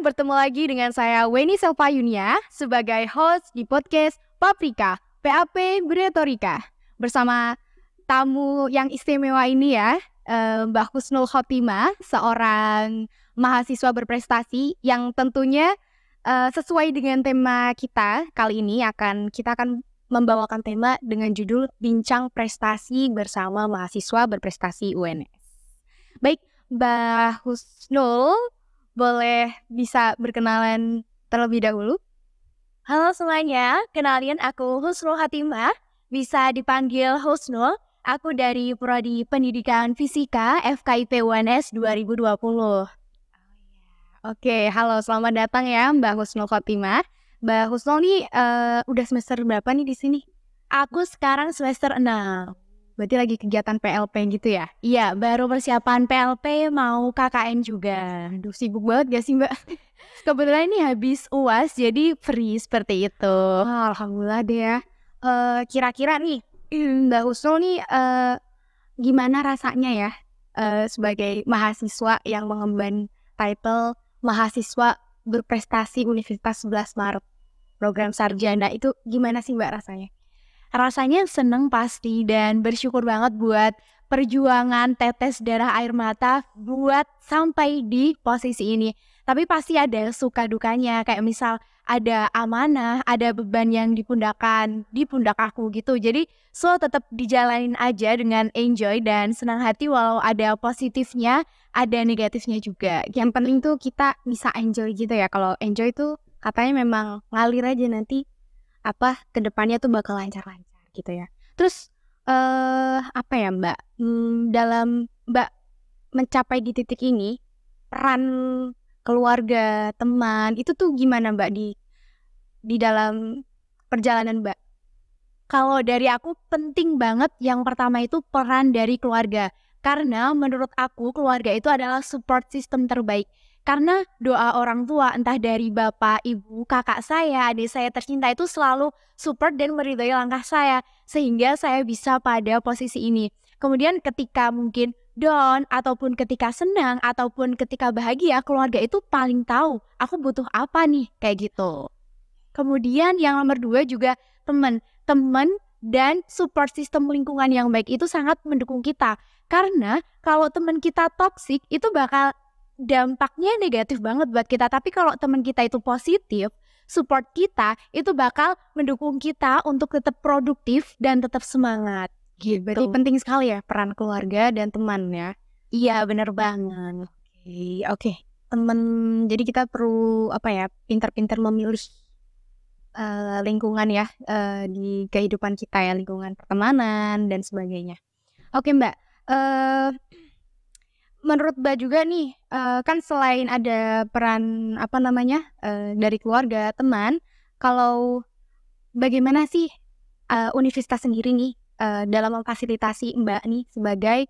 bertemu lagi dengan saya Weni Selva Yunia sebagai host di podcast Paprika PAP Berretorika. Bersama tamu yang istimewa ini ya, Mbak Husnul Khotimah, seorang mahasiswa berprestasi yang tentunya sesuai dengan tema kita kali ini kita akan membawakan tema dengan judul Bincang Prestasi bersama Mahasiswa Berprestasi UNS. Baik, Mbak Husnul, boleh bisa berkenalan terlebih dahulu? Halo semuanya, kenalin aku Husnul Khotimah, bisa dipanggil Husnul. Aku dari Prodi Pendidikan Fisika FKIP UNS 2020. Oke, halo, selamat datang ya Mbak Husnul Khotimah. Mbak Husnul nih udah semester berapa nih di sini? Aku sekarang semester 6. Berarti lagi kegiatan PLP gitu ya? Iya, baru persiapan PLP mau KKN juga. Aduh, sibuk banget gak sih Mbak? Kebetulan ini habis UAS, jadi free seperti itu. Alhamdulillah deh ya. Kira-kira nih, Mbak Husnul nih gimana rasanya ya sebagai mahasiswa yang mengemban title mahasiswa berprestasi Universitas 11 Maret program sarjana, itu gimana sih Mbak rasanya? Rasanya seneng pasti dan bersyukur banget buat perjuangan tetes darah air mata buat sampai di posisi ini. Tapi pasti ada suka dukanya, kayak misal ada amanah, ada beban yang di pundak aku gitu. Jadi tetap dijalanin aja dengan enjoy dan senang hati walau ada positifnya, ada negatifnya juga. Yang penting tuh kita bisa enjoy gitu ya. Kalau enjoy tuh katanya memang ngalir aja, nanti kedepannya tuh bakal lancar-lancar gitu ya. Terus apa ya Mbak, dalam Mbak mencapai di titik ini, peran keluarga, teman, itu tuh gimana Mbak di dalam perjalanan Mbak? Kalau dari aku penting banget yang pertama itu peran dari keluarga. Karena menurut aku keluarga itu adalah support system terbaik. Karena doa orang tua entah dari bapak, ibu, kakak saya, adik saya tercinta itu selalu support dan meridhoi langkah saya. Sehingga saya bisa pada posisi ini. Kemudian ketika mungkin down, ataupun ketika senang, ataupun ketika bahagia, keluarga itu paling tahu aku butuh apa nih, kayak gitu. Kemudian yang nomor 2 juga teman dan support sistem lingkungan yang baik itu sangat mendukung kita. Karena kalau teman kita toksik itu bakal dampaknya negatif banget buat kita. Tapi kalau teman kita itu positif, support kita itu bakal mendukung kita untuk tetap produktif dan tetap semangat. Gitu. Berarti penting sekali ya peran keluarga dan teman ya. Iya, benar banget. Oke. Teman, jadi kita perlu pintar-pintar memilih lingkungan ya di kehidupan kita ya, lingkungan pertemanan dan sebagainya. Oke Mbak, menurut Mbak juga nih kan selain ada peran dari keluarga, teman, kalau bagaimana sih universitas sendiri nih dalam memfasilitasi Mbak nih sebagai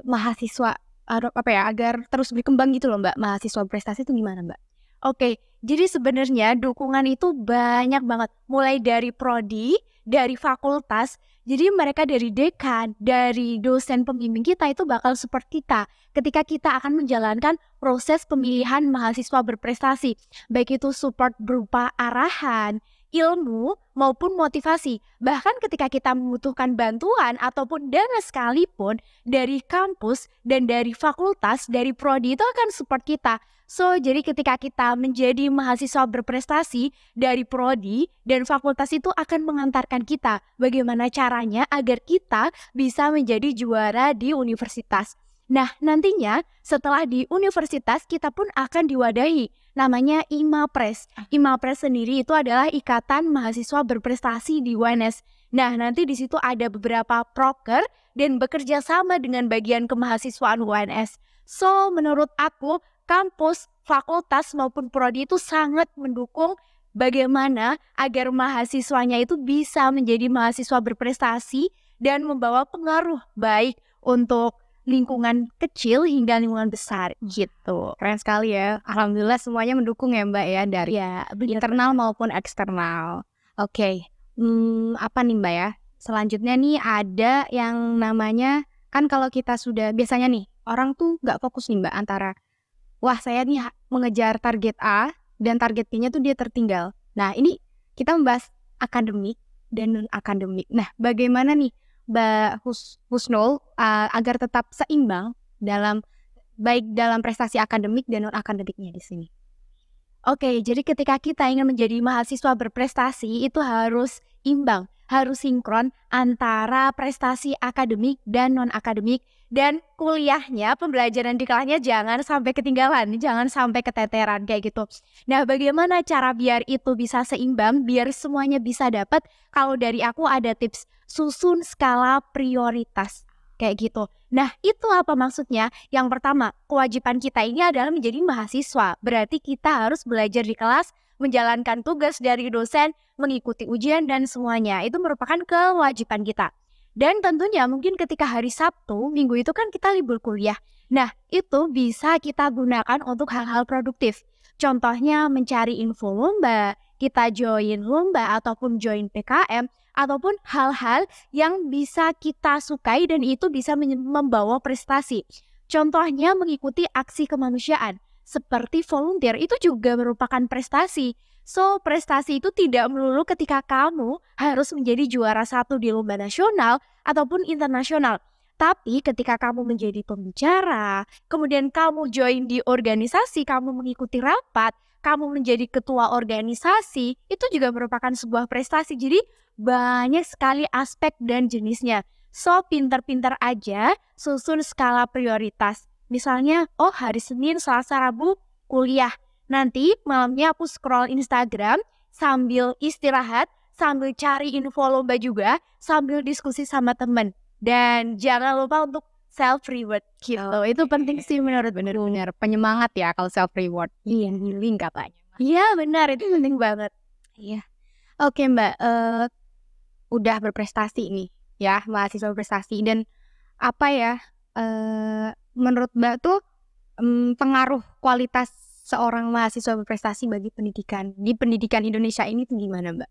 mahasiswa agar terus berkembang gitu loh Mbak, mahasiswa prestasi itu gimana Mbak? Oke, jadi sebenarnya dukungan itu banyak banget. Mulai dari prodi, dari fakultas, jadi mereka dari dekan, dari dosen pembimbing kita itu bakal support kita ketika kita akan menjalankan proses pemilihan mahasiswa berprestasi. Baik itu support berupa arahan, ilmu, maupun motivasi. Bahkan ketika kita membutuhkan bantuan ataupun dana sekalipun, dari kampus dan dari fakultas, dari prodi itu akan support kita. Jadi ketika kita menjadi mahasiswa berprestasi dari prodi dan fakultas itu akan mengantarkan kita bagaimana caranya agar kita bisa menjadi juara di universitas. Nah, nantinya setelah di universitas kita pun akan diwadahi namanya IMAPRES. IMAPRES sendiri itu adalah Ikatan Mahasiswa Berprestasi di UNS. Nah, nanti di situ ada beberapa proker dan bekerja sama dengan bagian kemahasiswaan UNS. Menurut aku kampus, fakultas maupun prodi itu sangat mendukung bagaimana agar mahasiswanya itu bisa menjadi mahasiswa berprestasi dan membawa pengaruh baik untuk lingkungan kecil hingga lingkungan besar gitu. Keren sekali ya. Alhamdulillah semuanya mendukung ya Mbak ya, dari internal maupun eksternal. Oke. Apa nih Mbak ya? Selanjutnya nih ada yang namanya, kan kalau kita sudah biasanya nih orang tuh nggak fokus nih Mbak antara wah saya nih mengejar target A dan target B-nya tuh dia tertinggal. Nah ini kita membahas akademik dan non-akademik. Nah bagaimana nih Mbak Husnul agar tetap seimbang baik dalam prestasi akademik dan non-akademiknya di sini? Oke, jadi ketika kita ingin menjadi mahasiswa berprestasi itu harus imbang, harus sinkron antara prestasi akademik dan non-akademik, dan kuliahnya, pembelajaran di kelasnya jangan sampai ketinggalan, jangan sampai keteteran kayak gitu. Nah, bagaimana cara biar itu bisa seimbang, biar semuanya bisa dapat? Kalau dari aku ada tips, susun skala prioritas kayak gitu. Nah, itu apa maksudnya? Yang pertama, kewajiban kita ini adalah menjadi mahasiswa. Berarti kita harus belajar di kelas, menjalankan tugas dari dosen, mengikuti ujian dan semuanya. Itu merupakan kewajiban kita. Dan tentunya mungkin ketika hari Sabtu, Minggu itu kan kita libur kuliah. Nah, itu bisa kita gunakan untuk hal-hal produktif. Contohnya mencari info lomba, kita join lomba ataupun join PKM, ataupun hal-hal yang bisa kita sukai dan itu bisa membawa prestasi. Contohnya mengikuti aksi kemanusiaan seperti volunteer, itu juga merupakan prestasi. So, prestasi itu tidak melulu ketika kamu harus menjadi juara 1 di lomba nasional ataupun internasional. Tapi ketika kamu menjadi pembicara, kemudian kamu join di organisasi, kamu mengikuti rapat, kamu menjadi ketua organisasi, itu juga merupakan sebuah prestasi. Jadi banyak sekali aspek dan jenisnya. So, pintar-pintar aja susun skala prioritas. Misalnya, oh hari Senin, Selasa, Rabu kuliah. Nanti malamnya aku scroll Instagram sambil istirahat, sambil cari info lomba juga, sambil diskusi sama temen. Dan jangan lupa untuk self-reward gitu. Itu penting sih menurut Benar-benar penyemangat ya kalau self-reward. Iya, Healing katanya. iya benar, itu penting banget. Iya. Oke Mbak, udah berprestasi nih ya, mahasiswa berprestasi. Dan apa ya, menurut Mbak tuh pengaruh kualitas seorang mahasiswa berprestasi bagi pendidikan di pendidikan Indonesia ini tuh gimana Mbak?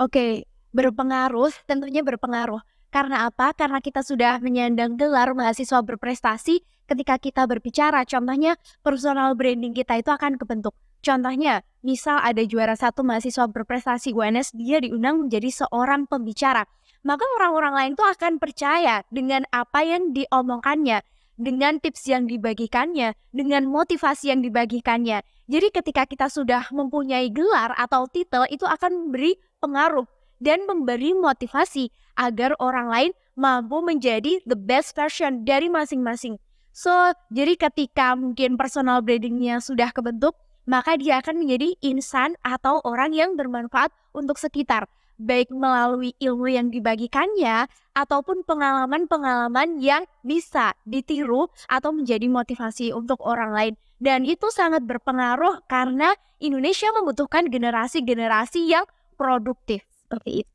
Oke, berpengaruh, tentunya berpengaruh. Karena apa? Karena kita sudah menyandang gelar mahasiswa berprestasi, ketika kita berbicara, contohnya personal branding kita itu akan kebentuk. Contohnya, misal ada juara 1 mahasiswa berprestasi UNS, dia diundang menjadi seorang pembicara. Maka orang-orang lain tuh akan percaya dengan apa yang diomongkannya, dengan tips yang dibagikannya, dengan motivasi yang dibagikannya. Jadi ketika kita sudah mempunyai gelar atau titel, itu akan memberi pengaruh dan memberi motivasi agar orang lain mampu menjadi the best version dari masing-masing. So, jadi ketika mungkin personal brandingnya sudah kebentuk, maka dia akan menjadi insan atau orang yang bermanfaat untuk sekitar. Baik melalui ilmu yang dibagikannya, ataupun pengalaman-pengalaman yang bisa ditiru atau menjadi motivasi untuk orang lain. Dan itu sangat berpengaruh karena Indonesia membutuhkan generasi-generasi yang produktif. Seperti itu.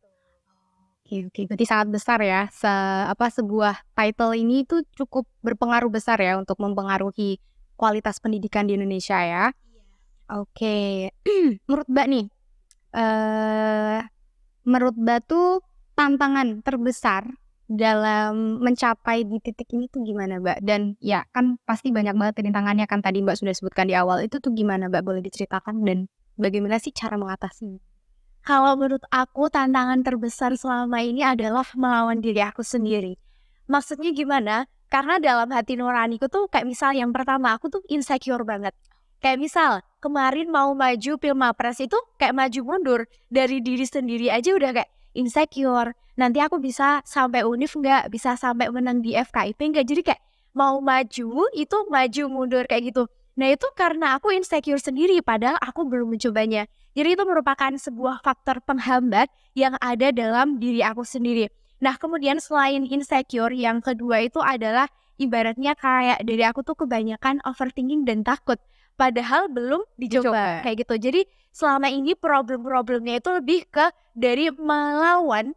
Oke, berarti sangat besar ya. Sebuah title ini tuh cukup berpengaruh besar ya untuk mempengaruhi kualitas pendidikan di Indonesia ya. Oke, menurut Mbak nih, menurut Mbak tuh tantangan terbesar dalam mencapai di titik ini tuh gimana Mbak? Dan ya kan pasti banyak banget rintangannya kan tadi Mbak sudah sebutkan di awal. Itu tuh gimana Mbak? Boleh diceritakan dan bagaimana sih cara mengatasinya? Kalau menurut aku tantangan terbesar selama ini adalah melawan diri aku sendiri. Maksudnya gimana? Karena dalam hati nuraniku tuh kayak misal yang pertama aku tuh insecure banget. Kayak misal kemarin mau maju Pilmapres itu kayak maju mundur. Dari diri sendiri aja udah kayak insecure. Nanti aku bisa sampai univ nggak? Bisa sampai menang di FKIP nggak? Jadi kayak mau maju itu maju mundur kayak gitu. Nah itu karena aku insecure sendiri padahal aku belum mencobanya. Jadi itu merupakan sebuah faktor penghambat yang ada dalam diri aku sendiri. Nah kemudian selain insecure, yang kedua itu adalah ibaratnya kayak dari aku tuh kebanyakan overthinking dan takut. Padahal belum dicoba kayak gitu. Jadi selama ini problem-problemnya itu lebih ke dari melawan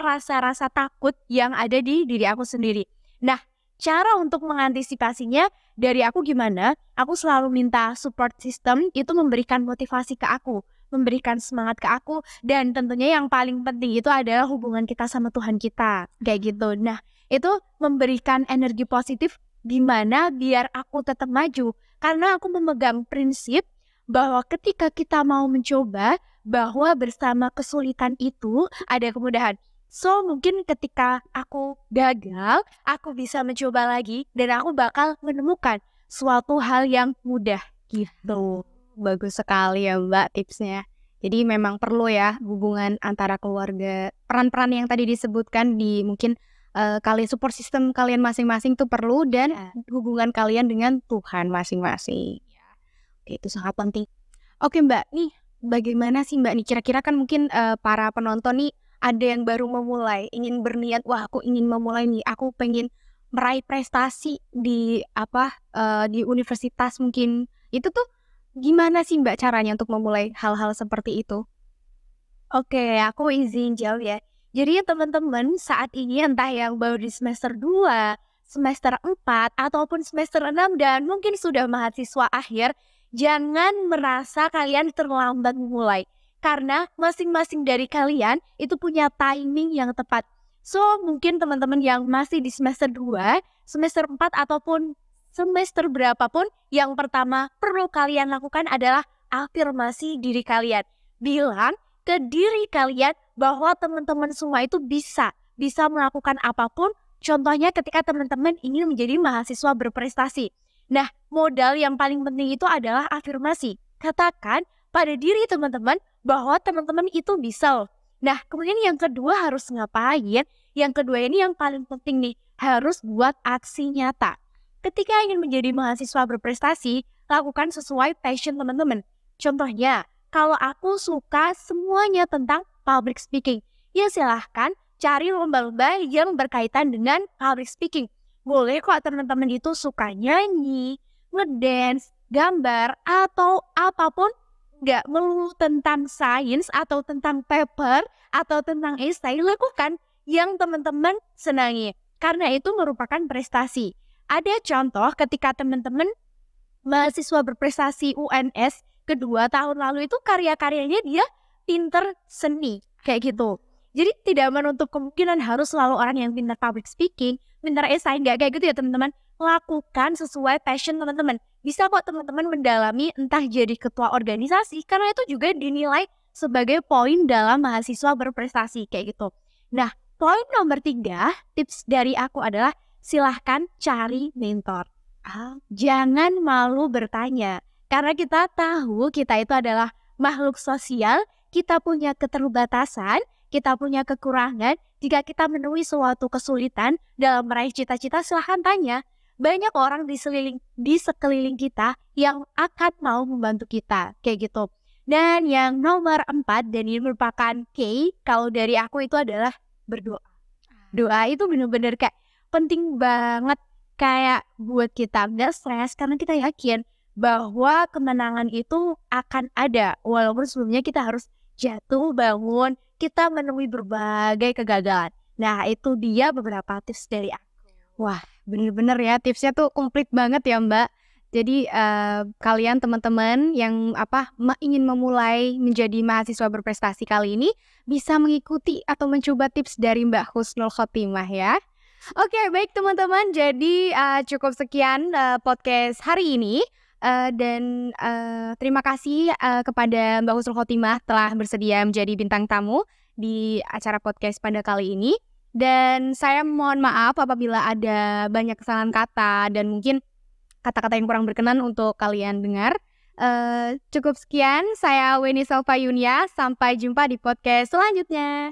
rasa-rasa takut yang ada di diri aku sendiri. Nah cara untuk mengantisipasinya dari aku gimana? Aku selalu minta support system itu memberikan motivasi ke aku, memberikan semangat ke aku, dan tentunya yang paling penting itu adalah hubungan kita sama Tuhan kita, kayak gitu. Nah, itu memberikan energi positif Gimana biar aku tetap maju? Karena aku memegang prinsip bahwa ketika kita mau mencoba, bahwa bersama kesulitan itu ada kemudahan. So, mungkin ketika aku gagal, aku bisa mencoba lagi dan aku bakal menemukan suatu hal yang mudah gitu. Bagus sekali ya Mbak tipsnya. Jadi memang perlu ya hubungan antara keluarga, peran-peran yang tadi disebutkan di mungkin kalian support system kalian masing-masing tuh perlu dan hubungan kalian dengan Tuhan masing-masing. Oke, itu sangat penting. Oke Mbak, nih bagaimana sih Mbak nih kira-kira kan mungkin para penonton nih ada yang baru memulai, ingin berniat, wah aku ingin memulai nih, aku pengen meraih prestasi di di universitas mungkin. Itu tuh gimana sih Mbak caranya untuk memulai hal-hal seperti itu? Oke, aku izin jawab ya. Jadi teman-teman saat ini entah yang baru di semester 2, semester 4, ataupun semester 6 dan mungkin sudah mahasiswa akhir, jangan merasa kalian terlambat memulai. Karena masing-masing dari kalian itu punya timing yang tepat. So, mungkin teman-teman yang masih di semester 2, semester 4, ataupun semester berapapun, yang pertama perlu kalian lakukan adalah afirmasi diri kalian. Bilang ke diri kalian bahwa teman-teman semua itu bisa melakukan apapun. Contohnya ketika teman-teman ingin menjadi mahasiswa berprestasi. Nah, modal yang paling penting itu adalah afirmasi. Katakan pada diri teman-teman bahwa teman-teman itu bisa loh. Nah, kemudian yang kedua harus ngapain? Yang kedua ini yang paling penting nih, harus buat aksi nyata. Ketika ingin menjadi mahasiswa berprestasi, lakukan sesuai passion teman-teman. Contohnya, kalau aku suka semuanya tentang public speaking, ya silahkan cari lomba-lomba yang berkaitan dengan public speaking. Boleh kok teman-teman itu suka nyanyi, ngedance, gambar, atau apapun. Nggak melulu tentang sains atau tentang paper atau tentang esai, lakukan yang teman-teman senangi. Karena itu merupakan prestasi. Ada contoh ketika teman-teman mahasiswa berprestasi UNS kedua tahun lalu itu karya-karyanya dia pinter seni kayak gitu. Jadi tidak menutup kemungkinan harus selalu orang yang pintar public speaking, pintar esai, nggak kayak gitu ya teman-teman. Lakukan sesuai passion teman-teman. Bisa kok teman-teman mendalami entah jadi ketua organisasi karena itu juga dinilai sebagai poin dalam mahasiswa berprestasi kayak gitu. Nah, poin nomor 3 tips dari aku adalah silahkan cari mentor. Jangan malu bertanya. Karena kita tahu kita itu adalah makhluk sosial, kita punya keterbatasan, kita punya kekurangan. Jika kita menemui suatu kesulitan dalam meraih cita-cita, silahkan tanya. Banyak orang di sekeliling kita yang akan mau membantu kita, kayak gitu. Dan yang nomor 4, dan ini merupakan key, kalau dari aku itu adalah berdoa. Doa itu benar-benar kayak penting banget, kayak buat kita nggak stres, karena kita yakin bahwa kemenangan itu akan ada. Walaupun sebelumnya kita harus jatuh, bangun, kita menemui berbagai kegagalan. Nah, itu dia beberapa tips dari aku. Wah, bener-bener ya tipsnya tuh komplit banget ya Mbak. Jadi kalian teman-teman yang ingin memulai menjadi mahasiswa berprestasi kali ini bisa mengikuti atau mencoba tips dari Mbak Husnul Khotimah ya. Oke, baik teman-teman. Jadi cukup sekian podcast hari ini. Dan terima kasih kepada Mbak Husnul Khotimah telah bersedia menjadi bintang tamu di acara podcast pada kali ini. Dan saya mohon maaf apabila ada banyak kesalahan kata dan mungkin kata-kata yang kurang berkenan untuk kalian dengar. Cukup sekian, saya Weni Salva Yunia. Sampai jumpa di podcast selanjutnya.